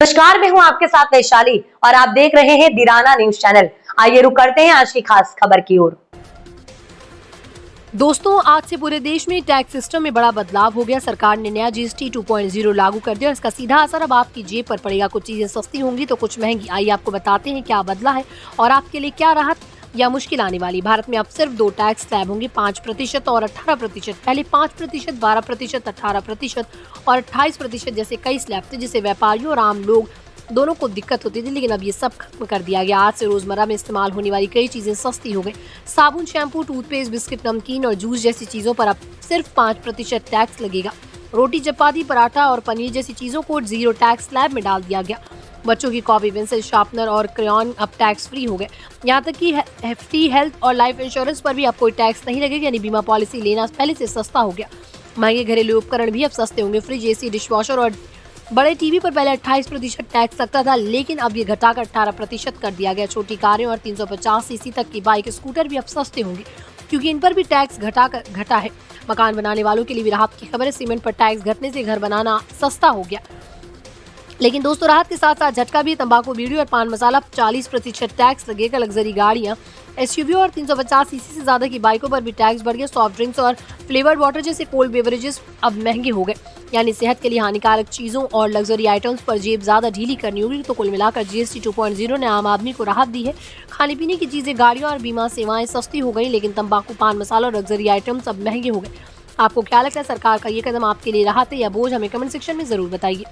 नमस्कार, मैं हूं आपके साथ वैशाली और आप देख रहे हैं दिराना न्यूज चैनल। आइए रुक करते हैं आज की खास खबर की ओर। दोस्तों, आज से पूरे देश में टैक्स सिस्टम में बड़ा बदलाव हो गया। सरकार ने नया जीएसटी 2.0 लागू कर दिया और इसका सीधा असर अब आपकी जेब पर पड़ेगा। कुछ चीजें सस्ती होंगी तो कुछ महंगी। आइए आपको बताते हैं क्या बदला है और आपके लिए क्या राहत या मुश्किल आने वाली। भारत में अब सिर्फ 2 टैक्स स्लैब होंगे, 5% और 18%। पहले 5%, 12%, 18% और 28% जैसे कई स्लैब थे जिसे व्यापारियों और आम लोग दोनों को दिक्कत होती थी, लेकिन अब ये सब खत्म कर दिया गया। आज से रोजमर्रा में इस्तेमाल होने वाली कई चीजें सस्ती हो गई। साबुन, शैम्पू, टूथपेस्ट, बिस्किट, नमकीन और जूस जैसी चीजों पर अब सिर्फ 5% टैक्स लगेगा। रोटी, चपाती, पराठा और पनीर जैसी चीजों को 0 टैक्स स्लैब में डाल दिया गया। बच्चों की कॉपी, पेंसिल, शार्पनर और क्रेयॉन अब टैक्स फ्री हो गए। यहाँ तक कि एफडी, हेल्थ और लाइफ इंश्योरेंस पर भी अब कोई टैक्स नहीं लगेगा, यानी बीमा पॉलिसी लेना पहले से सस्ता हो गया। महंगे घरेलू उपकरण भी अब सस्ते होंगे। फ्रिज, एसी, डिशवॉशर और बड़े टीवी पर पहले 28% टैक्स लगता था, लेकिन अब ये घटाकर 18% कर दिया गया। छोटी कारें और 350 सीसी तक की बाइक, स्कूटर भी अब सस्ते होंगे क्योंकि इन पर भी टैक्स घटा है। मकान बनाने वालों के लिए भी राहत की खबर है। सीमेंट पर टैक्स घटने से घर बनाना सस्ता हो गया। लेकिन दोस्तों, राहत के साथ साथ झटका भी। तंबाकू, बीड़ी और पान मसाला 40% टैक्स लगेगा। लग्जरी गाड़ियां, एसयूवी और 350 सीसी से ज्यादा की बाइकों पर भी टैक्स बढ़ गया। सॉफ्ट ड्रिंक्स और फ्लेवर्ड वाटर जैसे कोल्ड बेवरेजेस अब महंगे हो गए, यानी सेहत के लिए हानिकारक चीजों और लग्जरी आइटम्स पर जेब ज्यादा ढीली करनी होगी। तो कुल मिलाकर जीएसटी 2.0 ने आम आदमी को राहत दी है। खाने पीने की चीजें, गाड़ियां और बीमा सेवाएं सस्ती हो गई, लेकिन तंबाकू, पान मसाला और लग्जरी आइटम्स अब महंगे हो गए। आपको क्या लगता है, सरकार का ये कदम आपके लिए राहत है या बोझ? हमें कमेंट सेक्शन में जरूर बताइए।